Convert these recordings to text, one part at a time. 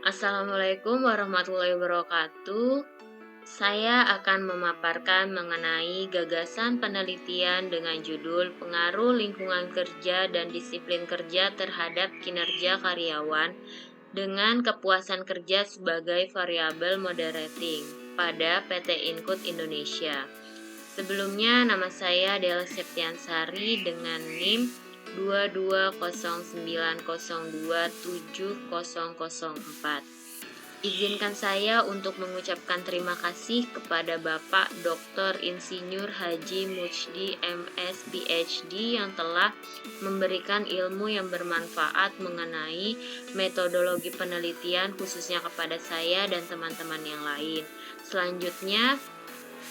Assalamualaikum warahmatullahi wabarakatuh. Saya akan memaparkan mengenai gagasan penelitian dengan judul Pengaruh Lingkungan Kerja dan Disiplin Kerja terhadap Kinerja Karyawan dengan Kepuasan Kerja sebagai Variabel Moderating pada PT Input Indonesia. Sebelumnya, nama saya Dela Septiansari dengan NIM 22090270004. Izinkan saya untuk mengucapkan terima kasih kepada Bapak Dr. Insinyur Haji Mujdi MS PhD yang telah memberikan ilmu yang bermanfaat mengenai metodologi penelitian khususnya kepada saya dan teman-teman yang lain. Selanjutnya,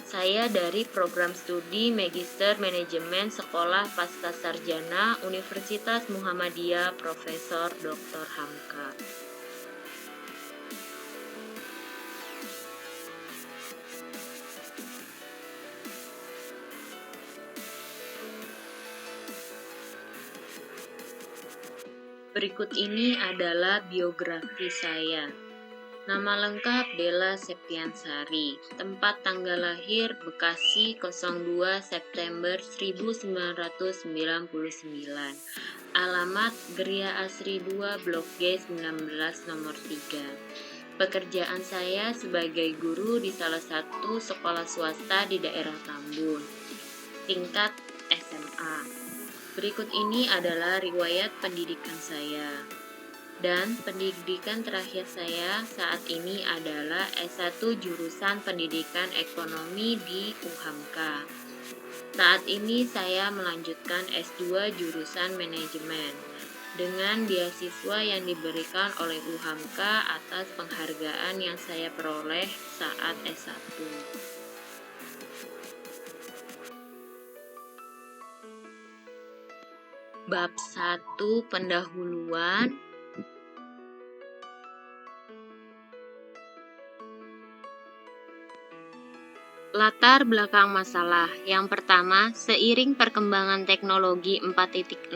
saya dari program studi Magister Manajemen Sekolah Pascasarjana Universitas Muhammadiyah Profesor Dr. Hamka. Berikut ini adalah biografi saya. Nama lengkap Dela Septiansari. Tempat tanggal lahir Bekasi 02 September 1999. Alamat Geria Asri 2 Blok G 19 nomor 3. Pekerjaan saya sebagai guru di salah satu sekolah swasta di daerah Tambun. Tingkat SMA. Berikut ini adalah riwayat pendidikan saya. Dan pendidikan terakhir saya saat ini adalah S1 jurusan Pendidikan Ekonomi di UHAMKA. Saat ini saya melanjutkan S2 jurusan Manajemen dengan beasiswa yang diberikan oleh UHAMKA atas penghargaan yang saya peroleh saat S1. Bab 1 Pendahuluan. Latar belakang masalah. Yang pertama, seiring perkembangan teknologi 4.0,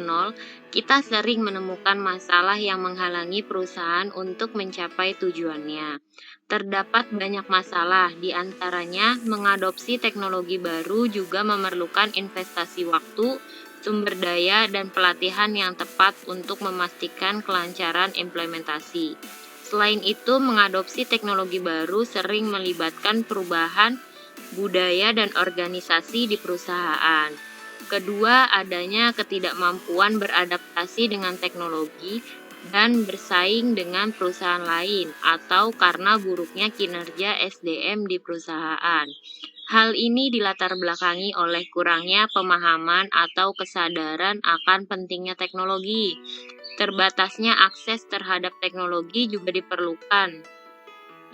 kita sering menemukan masalah yang menghalangi perusahaan untuk mencapai tujuannya. Terdapat banyak masalah, di antaranya mengadopsi teknologi baru juga memerlukan investasi waktu, sumber daya, dan pelatihan yang tepat untuk memastikan kelancaran implementasi. Selain itu, mengadopsi teknologi baru sering melibatkan perubahan budaya dan organisasi di perusahaan. Kedua, adanya ketidakmampuan beradaptasi dengan teknologi dan bersaing dengan perusahaan lain atau karena buruknya kinerja SDM di perusahaan. Hal ini dilatar belakangi oleh kurangnya pemahaman atau kesadaran akan pentingnya teknologi. Terbatasnya akses terhadap teknologi juga diperlukan,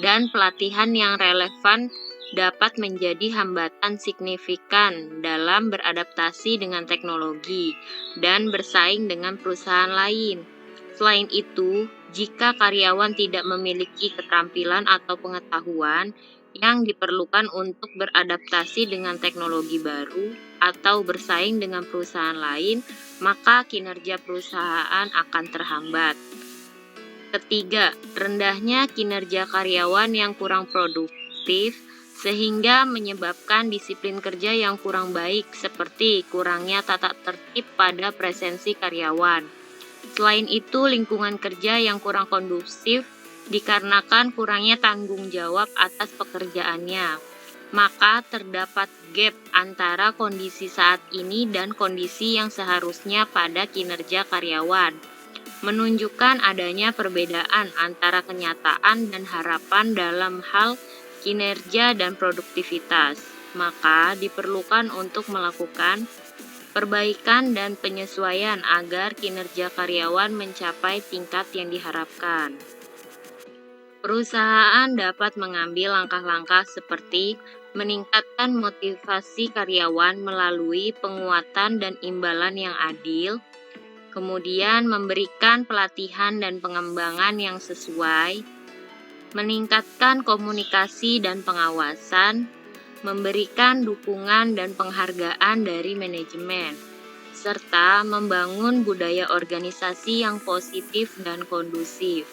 dan pelatihan yang relevan dapat menjadi hambatan signifikan dalam beradaptasi dengan teknologi dan bersaing dengan perusahaan lain. Selain itu, jika karyawan tidak memiliki keterampilan atau pengetahuan yang diperlukan untuk beradaptasi dengan teknologi baru atau bersaing dengan perusahaan lain, maka kinerja perusahaan akan terhambat. Ketiga, rendahnya kinerja karyawan yang kurang produktif sehingga menyebabkan disiplin kerja yang kurang baik seperti kurangnya tata tertib pada presensi karyawan. Selain itu, lingkungan kerja yang kurang kondusif dikarenakan kurangnya tanggung jawab atas pekerjaannya. Maka terdapat gap antara kondisi saat ini dan kondisi yang seharusnya pada kinerja karyawan, menunjukkan adanya perbedaan antara kenyataan dan harapan dalam hal kinerja dan produktivitas. Maka diperlukan untuk melakukan perbaikan dan penyesuaian agar kinerja karyawan mencapai tingkat yang diharapkan. Perusahaan dapat mengambil langkah-langkah seperti meningkatkan motivasi karyawan melalui penguatan dan imbalan yang adil, kemudian memberikan pelatihan dan pengembangan yang sesuai, meningkatkan komunikasi dan pengawasan, memberikan dukungan dan penghargaan dari manajemen, serta membangun budaya organisasi yang positif dan kondusif.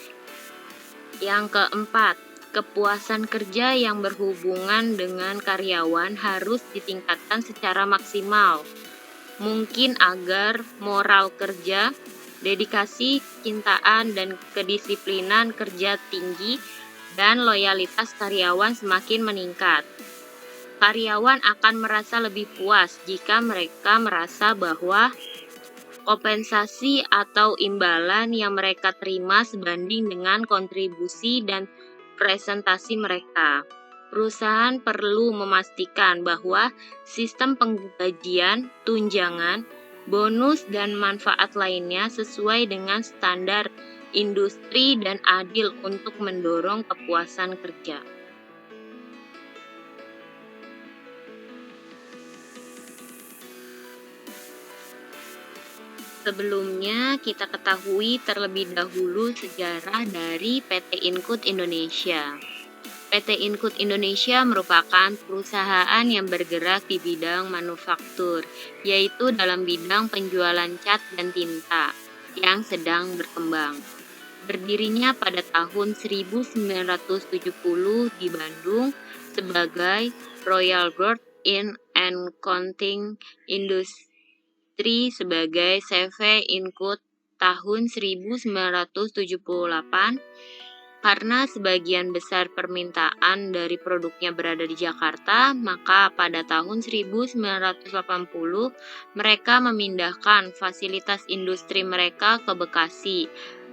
Yang keempat, kepuasan kerja yang berhubungan dengan karyawan harus ditingkatkan secara maksimal. Mungkin agar moral kerja, dedikasi, kecintaan, dan kedisiplinan kerja tinggi, dan loyalitas karyawan semakin meningkat. Karyawan akan merasa lebih puas jika mereka merasa bahwa kompensasi atau imbalan yang mereka terima sebanding dengan kontribusi dan presentasi mereka. Perusahaan perlu memastikan bahwa sistem penggajian, tunjangan, bonus, dan manfaat lainnya sesuai dengan standar industri dan adil untuk mendorong kepuasan kerja. Sebelumnya, kita ketahui terlebih dahulu sejarah dari PT Input Indonesia. PT Input Indonesia merupakan perusahaan yang bergerak di bidang manufaktur, yaitu dalam bidang penjualan cat dan tinta yang sedang berkembang. Berdirinya pada tahun 1970 di Bandung sebagai Royal Gold Ink and Coating Industry sebagai CV Input tahun 1978 karena sebagian besar permintaan dari produknya berada di Jakarta, maka pada tahun 1980 mereka memindahkan fasilitas industri mereka ke Bekasi,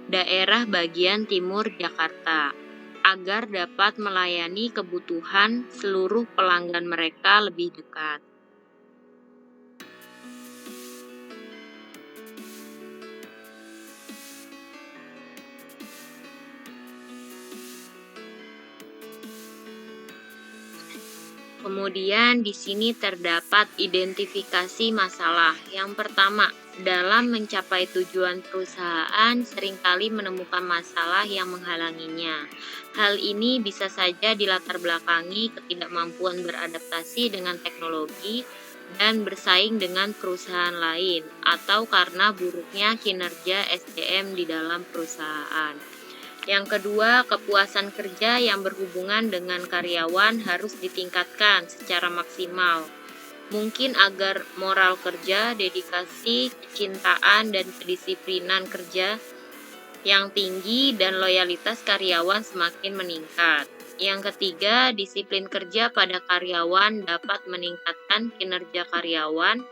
daerah bagian timur Jakarta, agar dapat melayani kebutuhan seluruh pelanggan mereka lebih dekat. Kemudian di sini terdapat identifikasi masalah. Yang pertama, dalam mencapai tujuan perusahaan seringkali menemukan masalah yang menghalanginya. Hal ini bisa saja dilatar belakangi ketidakmampuan beradaptasi dengan teknologi dan bersaing dengan perusahaan lain, atau karena buruknya kinerja SDM di dalam perusahaan. Yang kedua, kepuasan kerja yang berhubungan dengan karyawan harus ditingkatkan secara maksimal. Mungkin agar moral kerja, dedikasi, kecintaan, dan kedisiplinan kerja yang tinggi dan loyalitas karyawan semakin meningkat. Yang ketiga, disiplin kerja pada karyawan dapat meningkatkan kinerja karyawan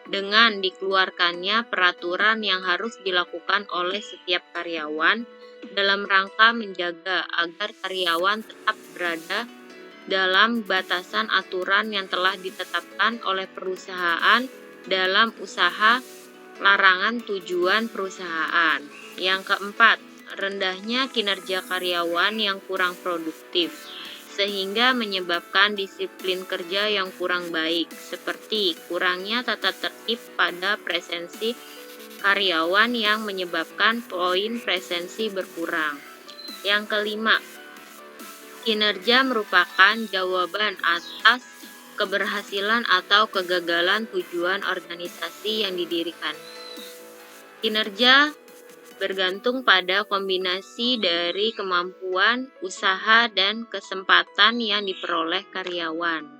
dengan dikeluarkannya peraturan yang harus dilakukan oleh setiap karyawan dalam rangka menjaga agar karyawan tetap berada dalam batasan aturan yang telah ditetapkan oleh perusahaan dalam usaha larangan tujuan perusahaan. Yang keempat, rendahnya kinerja karyawan yang kurang produktif, sehingga menyebabkan disiplin kerja yang kurang baik, seperti kurangnya tata tertib pada presensi karyawan yang menyebabkan poin presensi berkurang. Yang kelima, kinerja merupakan jawaban atas keberhasilan atau kegagalan tujuan organisasi yang didirikan. Kinerja bergantung pada kombinasi dari kemampuan, usaha, dan kesempatan yang diperoleh karyawan.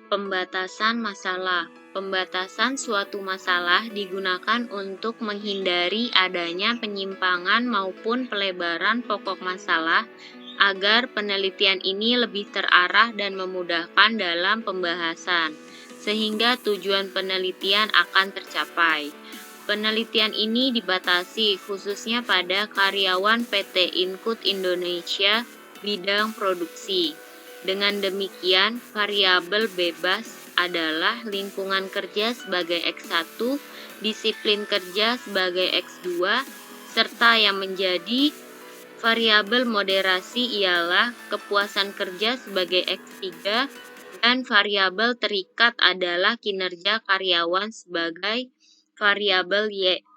Pembatasan masalah. Pembatasan suatu masalah digunakan untuk menghindari adanya penyimpangan maupun pelebaran pokok masalah agar penelitian ini lebih terarah dan memudahkan dalam pembahasan, sehingga tujuan penelitian akan tercapai. Penelitian ini dibatasi khususnya pada karyawan PT Input Indonesia bidang produksi. Dengan demikian, variabel bebas adalah lingkungan kerja sebagai X1, disiplin kerja sebagai X2, serta yang menjadi variabel moderasi ialah kepuasan kerja sebagai X3, dan variabel terikat adalah kinerja karyawan sebagai variabel Y.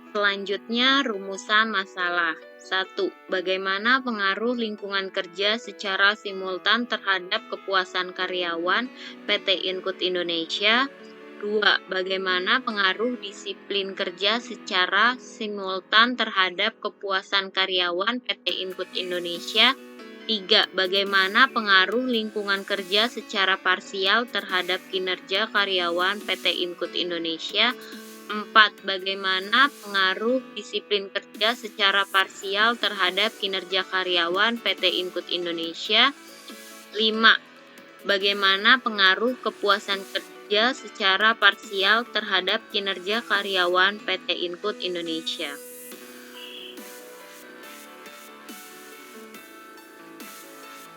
Selanjutnya, rumusan masalah. 1. Bagaimana pengaruh lingkungan kerja secara simultan terhadap kepuasan karyawan PT Input Indonesia? 2. Bagaimana pengaruh disiplin kerja secara simultan terhadap kepuasan karyawan PT Input Indonesia? 3. Bagaimana pengaruh lingkungan kerja secara parsial terhadap kinerja karyawan PT Input Indonesia? 4. Bagaimana pengaruh disiplin kerja secara parsial terhadap kinerja karyawan PT Input Indonesia? 5. Bagaimana pengaruh kepuasan kerja secara parsial terhadap kinerja karyawan PT Input Indonesia?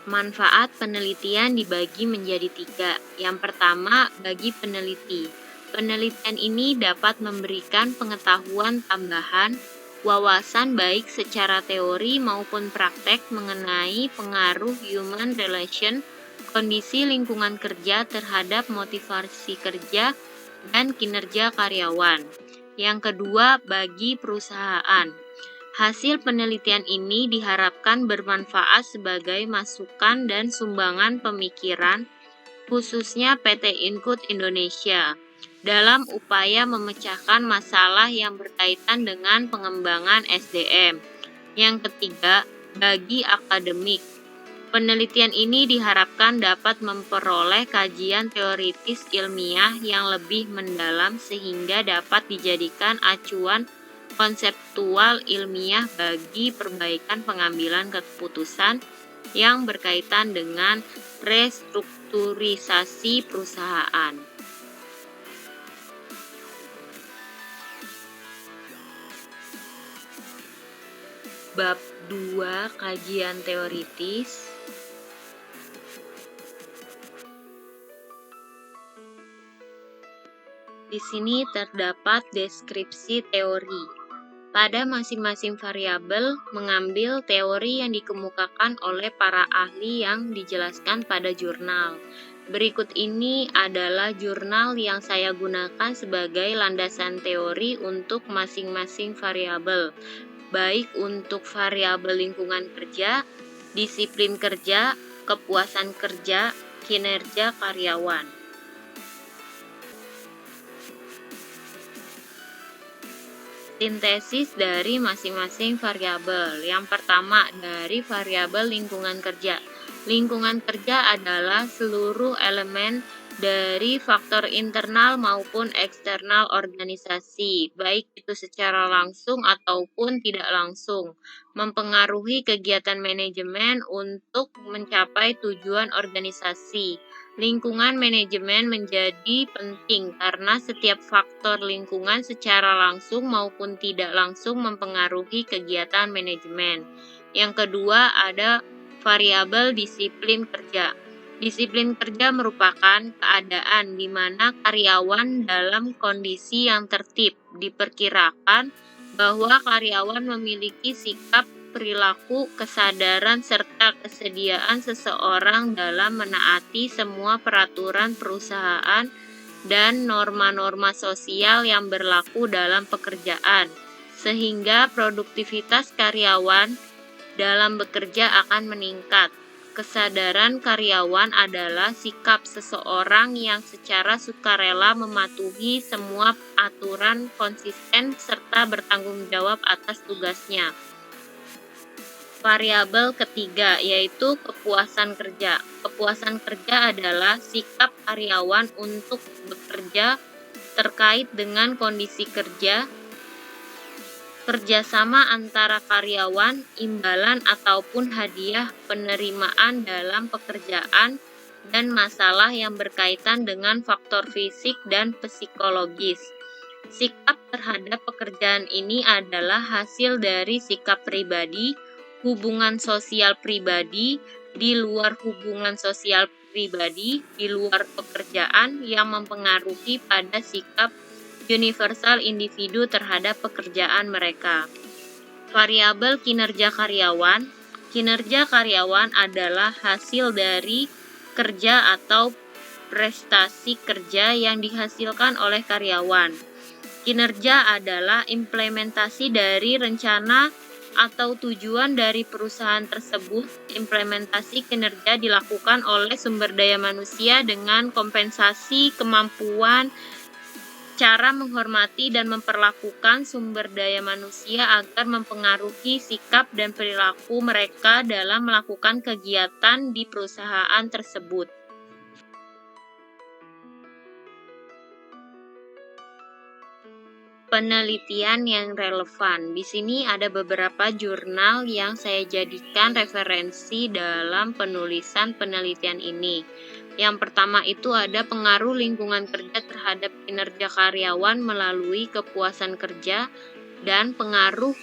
Manfaat penelitian dibagi menjadi 3. Yang pertama, bagi peneliti. Penelitian ini dapat memberikan pengetahuan tambahan, wawasan baik secara teori maupun praktek mengenai pengaruh human relation, kondisi lingkungan kerja terhadap motivasi kerja dan kinerja karyawan. Yang kedua, bagi perusahaan. Hasil penelitian ini diharapkan bermanfaat sebagai masukan dan sumbangan pemikiran, khususnya PT Input Indonesia, dalam upaya memecahkan masalah yang berkaitan dengan pengembangan SDM. Yang ketiga, bagi akademik. Penelitian ini diharapkan dapat memperoleh kajian teoritis ilmiah yang lebih mendalam sehingga dapat dijadikan acuan konseptual ilmiah bagi perbaikan pengambilan keputusan yang berkaitan dengan restrukturisasi perusahaan. Bab 2, kajian teoritis. Di sini terdapat deskripsi teori. Pada masing-masing variabel, mengambil teori yang dikemukakan oleh para ahli yang dijelaskan pada jurnal. Berikut ini adalah jurnal yang saya gunakan sebagai landasan teori untuk masing-masing variabel, baik untuk variabel lingkungan kerja, disiplin kerja, kepuasan kerja, kinerja karyawan. Sintesis dari masing-masing variabel. Yang pertama, dari variabel lingkungan kerja. Lingkungan kerja adalah seluruh elemen dari faktor internal maupun eksternal organisasi, baik itu secara langsung ataupun tidak langsung, mempengaruhi kegiatan manajemen untuk mencapai tujuan organisasi. Lingkungan manajemen menjadi penting karena setiap faktor lingkungan secara langsung maupun tidak langsung mempengaruhi kegiatan manajemen. Yang kedua, ada variabel disiplin kerja. Disiplin kerja merupakan keadaan di mana karyawan dalam kondisi yang tertib. Diperkirakan bahwa karyawan memiliki sikap, perilaku, kesadaran, serta kesediaan seseorang dalam menaati semua peraturan perusahaan dan norma-norma sosial yang berlaku dalam pekerjaan, sehingga produktivitas karyawan dalam bekerja akan meningkat. Kesadaran karyawan adalah sikap seseorang yang secara sukarela mematuhi semua aturan, konsisten, serta bertanggung jawab atas tugasnya. Variabel ketiga yaitu kepuasan kerja. Kepuasan kerja adalah sikap karyawan untuk bekerja terkait dengan kondisi kerja, kerjasama antara karyawan, imbalan ataupun hadiah penerimaan dalam pekerjaan, dan masalah yang berkaitan dengan faktor fisik dan psikologis. Sikap terhadap pekerjaan ini adalah hasil dari sikap pribadi, hubungan sosial pribadi, di luar hubungan sosial pribadi, di luar pekerjaan yang mempengaruhi pada sikap universal individu terhadap pekerjaan mereka. Variabel kinerja karyawan. Kinerja karyawan adalah hasil dari kerja atau prestasi kerja yang dihasilkan oleh karyawan. Kinerja adalah implementasi dari rencana atau tujuan dari perusahaan tersebut. Implementasi kinerja dilakukan oleh sumber daya manusia dengan kompensasi kemampuan, cara menghormati dan memperlakukan sumber daya manusia agar mempengaruhi sikap dan perilaku mereka dalam melakukan kegiatan di perusahaan tersebut. Penelitian yang relevan. Di sini ada beberapa jurnal yang saya jadikan referensi dalam penulisan penelitian ini. Yang pertama itu ada pengaruh lingkungan kerja terhadap kinerja karyawan melalui kepuasan kerja dan pengaruh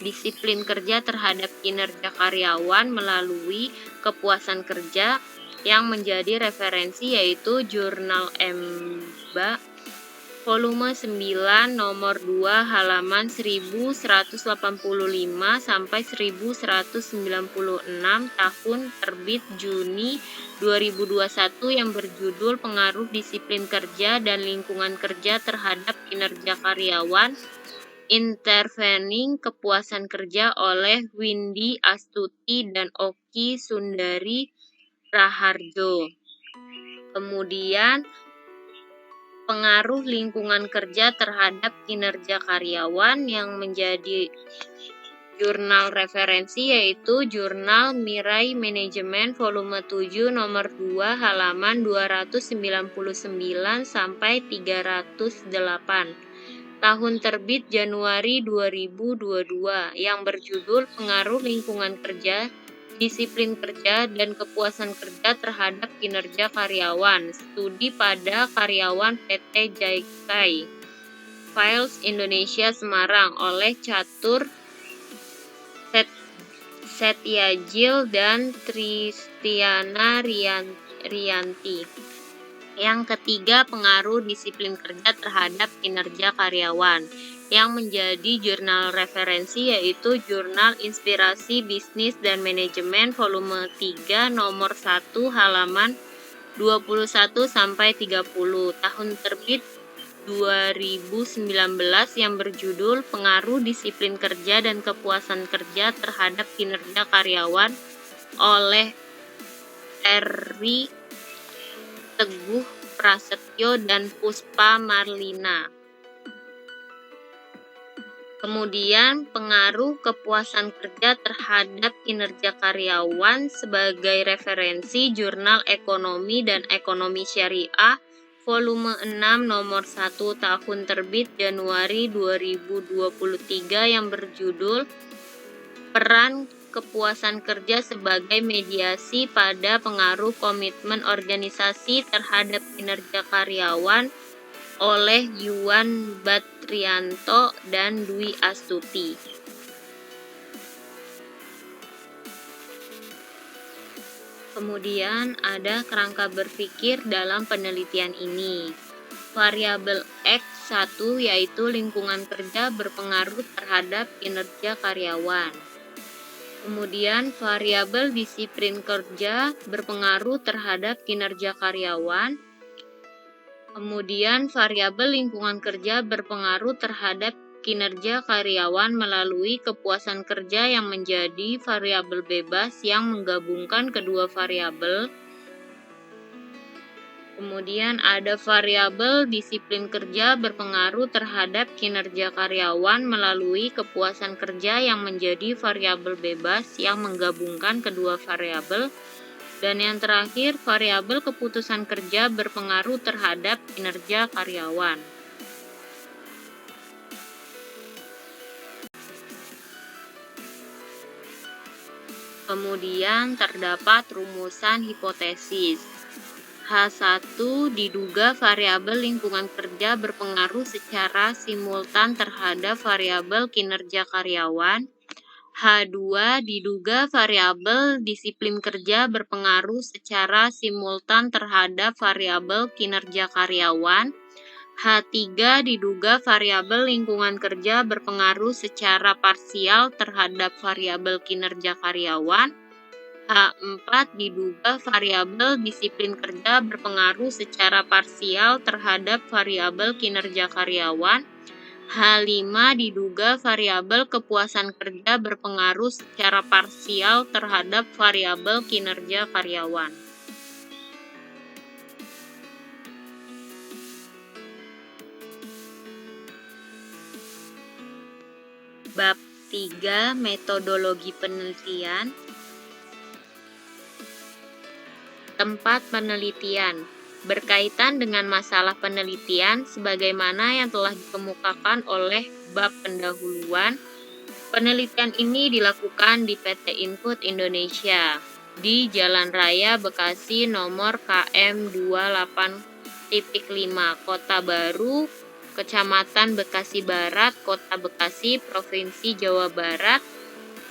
disiplin kerja terhadap kinerja karyawan melalui kepuasan kerja. Yang menjadi referensi yaitu jurnal EMBA volume 9 nomor 2 halaman 1185 sampai 1196 tahun terbit Juni 2021 yang berjudul Pengaruh Disiplin Kerja dan Lingkungan Kerja Terhadap Kinerja Karyawan, Intervening Kepuasan Kerja oleh Windy Astuti dan Oki Sundari Raharjo. Kemudian pengaruh lingkungan kerja terhadap kinerja karyawan yang menjadi jurnal referensi yaitu jurnal Mirai Manajemen volume 7 nomor 2 halaman 299 sampai 308. Tahun terbit Januari 2022 yang berjudul Pengaruh Lingkungan Kerja, Disiplin Kerja dan Kepuasan Kerja Terhadap Kinerja Karyawan. Studi pada karyawan PT Jaikai. Files Indonesia Semarang oleh Catur Setyajil dan Tristiana Rianti. Yang ketiga, pengaruh disiplin kerja terhadap kinerja karyawan. Yang menjadi jurnal referensi yaitu Jurnal Inspirasi Bisnis dan Manajemen volume 3 nomor 1 halaman 21 sampai 30. Tahun terbit 2019 yang berjudul Pengaruh Disiplin Kerja dan Kepuasan Kerja Terhadap Kinerja Karyawan oleh Eri Teguh Prasetyo dan Puspa Marlina. Kemudian pengaruh kepuasan kerja terhadap kinerja karyawan sebagai referensi Jurnal Ekonomi dan Ekonomi Syariah volume 6 nomor 1 tahun terbit Januari 2023 yang berjudul Peran Kepuasan Kerja sebagai Mediasi pada Pengaruh Komitmen Organisasi Terhadap Kinerja Karyawan oleh Yuan Batrianto dan Dwi Astuti. Kemudian ada kerangka berpikir dalam penelitian ini. Variabel X1 yaitu lingkungan kerja berpengaruh terhadap kinerja karyawan. Kemudian variabel disiplin kerja berpengaruh terhadap kinerja karyawan. Kemudian variabel lingkungan kerja berpengaruh terhadap kinerja karyawan melalui kepuasan kerja yang menjadi variabel bebas yang menggabungkan kedua variabel. Kemudian ada variabel disiplin kerja berpengaruh terhadap kinerja karyawan melalui kepuasan kerja yang menjadi variabel bebas yang menggabungkan kedua variabel. Dan yang terakhir, variabel keputusan kerja berpengaruh terhadap kinerja karyawan. Kemudian terdapat rumusan hipotesis. H1 diduga variabel lingkungan kerja berpengaruh secara simultan terhadap variabel kinerja karyawan. H2 diduga variabel disiplin kerja berpengaruh secara simultan terhadap variabel kinerja karyawan. H3 diduga variabel lingkungan kerja berpengaruh secara parsial terhadap variabel kinerja karyawan. H4 diduga variabel disiplin kerja berpengaruh secara parsial terhadap variabel kinerja karyawan. H5 diduga variabel kepuasan kerja berpengaruh secara parsial terhadap variabel kinerja karyawan. Bab 3 Metodologi penelitian. Tempat penelitian berkaitan dengan masalah penelitian sebagaimana yang telah dikemukakan oleh bab pendahuluan. Penelitian ini dilakukan di PT Input Indonesia di Jalan Raya Bekasi nomor KM 28.5 Kota Baru, Kecamatan Bekasi Barat, Kota Bekasi, Provinsi Jawa Barat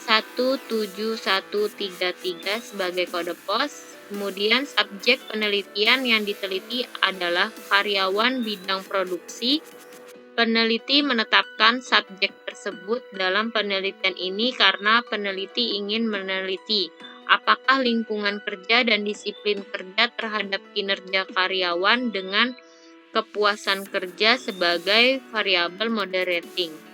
17133 sebagai kode pos. Kemudian subjek penelitian yang diteliti adalah karyawan bidang produksi. Peneliti menetapkan subjek tersebut dalam penelitian ini karena peneliti ingin meneliti apakah lingkungan kerja dan disiplin kerja terhadap kinerja karyawan dengan kepuasan kerja sebagai variabel moderating.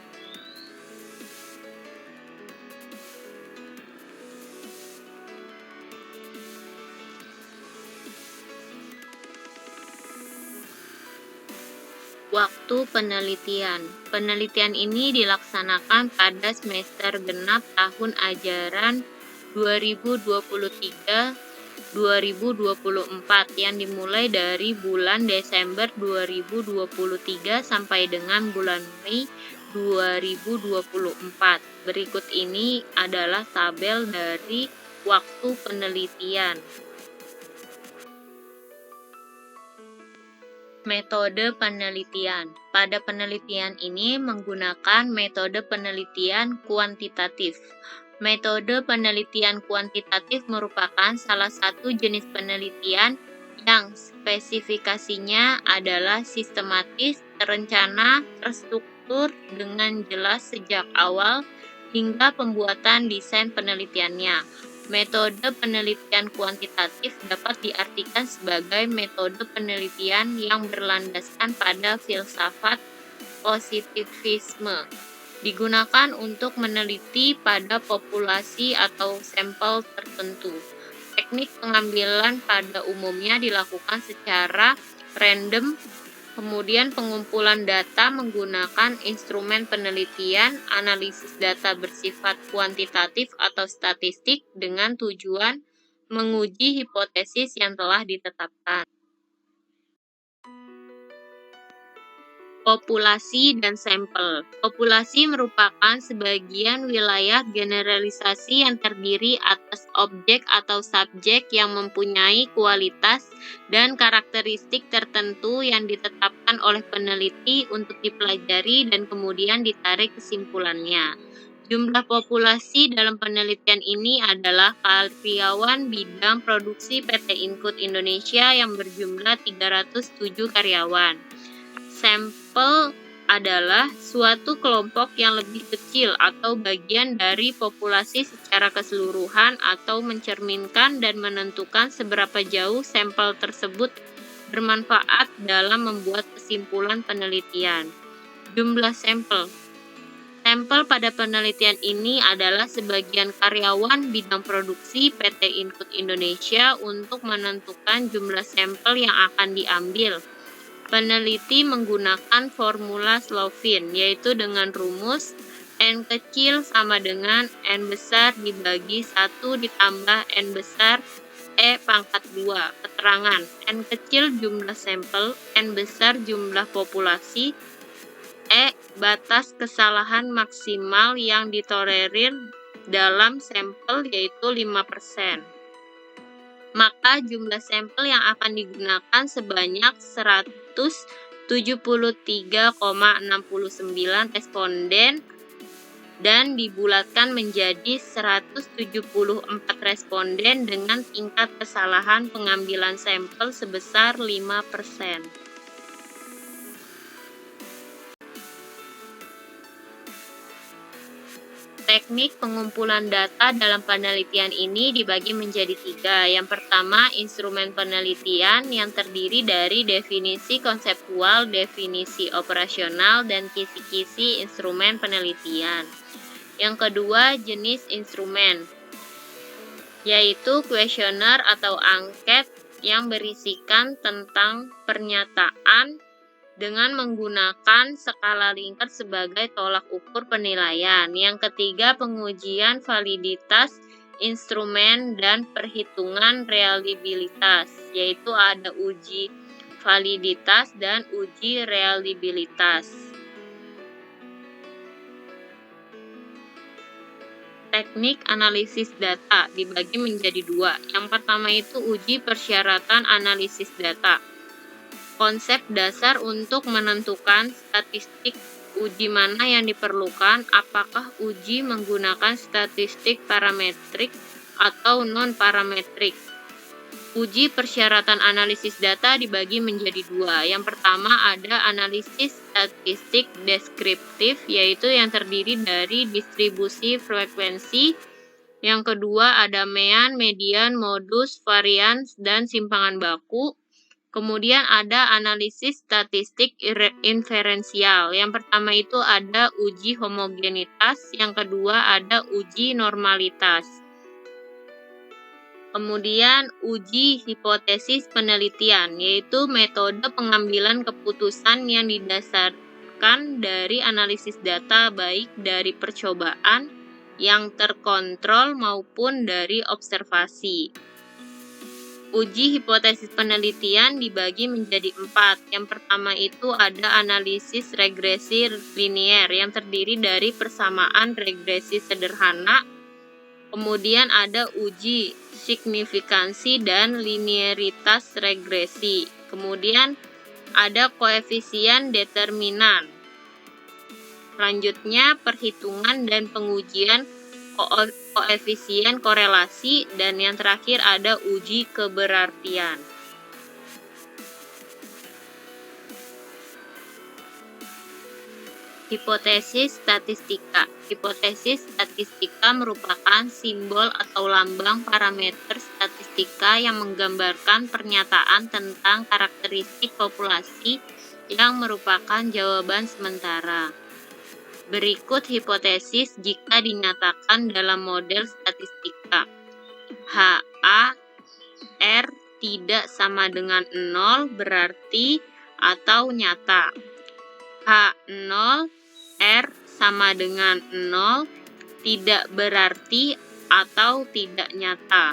Waktu penelitian. Penelitian ini dilaksanakan pada semester genap tahun ajaran 2023-2024 yang dimulai dari bulan Desember 2023 sampai dengan bulan Mei 2024. Berikut ini adalah tabel dari waktu penelitian. Metode penelitian. Pada penelitian ini menggunakan metode penelitian kuantitatif. Metode penelitian kuantitatif merupakan salah satu jenis penelitian yang spesifikasinya adalah sistematis, terencana, terstruktur dengan jelas sejak awal hingga pembuatan desain penelitiannya. Metode penelitian kuantitatif dapat diartikan sebagai metode penelitian yang berlandaskan pada filsafat positivisme. Digunakan untuk meneliti pada populasi atau sampel tertentu. Teknik pengambilan pada umumnya dilakukan secara random. Kemudian pengumpulan data menggunakan instrumen penelitian, analisis data bersifat kuantitatif atau statistik dengan tujuan menguji hipotesis yang telah ditetapkan. Populasi dan sampel. Populasi merupakan sebagian wilayah generalisasi yang terdiri atas objek atau subjek yang mempunyai kualitas dan karakteristik tertentu yang ditetapkan oleh peneliti untuk dipelajari dan kemudian ditarik kesimpulannya. Jumlah populasi dalam penelitian ini adalah karyawan bidang produksi PT Input Indonesia yang berjumlah 307 karyawan. Sampel adalah suatu kelompok yang lebih kecil atau bagian dari populasi secara keseluruhan atau mencerminkan dan menentukan seberapa jauh sampel tersebut bermanfaat dalam membuat kesimpulan penelitian. Jumlah sampel. Sampel pada penelitian ini adalah sebagian karyawan bidang produksi PT Input Indonesia untuk menentukan jumlah sampel yang akan diambil. Peneliti menggunakan formula Slovin, yaitu dengan rumus N kecil sama dengan N besar dibagi 1 ditambah N besar E pangkat 2. Keterangan, N kecil jumlah sampel, N besar jumlah populasi, E batas kesalahan maksimal yang ditolerir dalam sampel yaitu 5%. Maka jumlah sampel yang akan digunakan sebanyak 173,69 responden dan dibulatkan menjadi 174 responden dengan tingkat kesalahan pengambilan sampel sebesar 5%. Teknik pengumpulan data dalam penelitian ini dibagi menjadi 3. Yang pertama, instrumen penelitian yang terdiri dari definisi konseptual, definisi operasional, dan kisi-kisi instrumen penelitian. Yang kedua, jenis instrumen, yaitu kuesioner atau angket yang berisikan tentang pernyataan dengan menggunakan skala Likert sebagai tolak ukur penilaian. Yang ketiga, pengujian validitas instrumen dan perhitungan reliabilitas, yaitu ada uji validitas dan uji reliabilitas. Teknik analisis data dibagi menjadi 2. Yang pertama itu uji persyaratan analisis data. Konsep dasar untuk menentukan statistik uji mana yang diperlukan, apakah uji menggunakan statistik parametrik atau non-parametrik. Uji persyaratan analisis data dibagi menjadi 2. Yang pertama ada analisis statistik deskriptif, yaitu yang terdiri dari distribusi frekuensi. Yang kedua ada mean, median, modus, varians, dan simpangan baku. Kemudian ada analisis statistik inferensial. Yang pertama itu ada uji homogenitas, yang kedua ada uji normalitas. Kemudian uji hipotesis penelitian, yaitu metode pengambilan keputusan yang didasarkan dari analisis data baik dari percobaan yang terkontrol maupun dari observasi. Uji hipotesis penelitian dibagi menjadi 4. Yang pertama itu ada analisis regresi linier yang terdiri dari persamaan regresi sederhana. Kemudian ada uji signifikansi dan linearitas regresi. Kemudian ada koefisien determinan. Selanjutnya perhitungan dan pengujian koefisien korelasi, dan yang terakhir ada uji keberartian. Hipotesis statistika. Hipotesis statistika merupakan simbol atau lambang parameter statistika yang menggambarkan pernyataan tentang karakteristik populasi yang merupakan jawaban sementara. Berikut hipotesis jika dinyatakan dalam model statistika. HA R tidak sama dengan 0 berarti atau nyata. H0 R sama dengan 0 tidak berarti atau tidak nyata.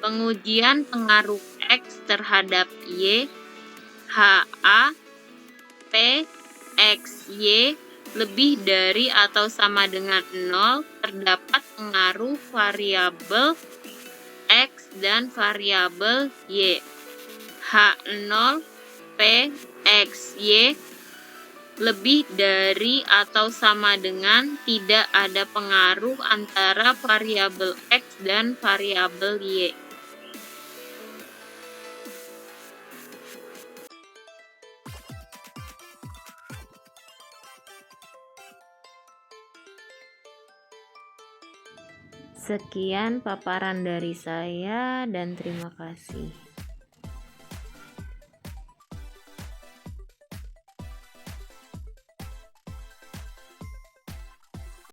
Pengujian pengaruh X terhadap Y. HA P X Y lebih dari atau sama dengan 0, terdapat pengaruh variabel X dan variabel Y. H0 P X Y lebih dari atau sama dengan tidak ada pengaruh antara variabel X dan variabel Y. Sekian paparan dari saya dan terima kasih.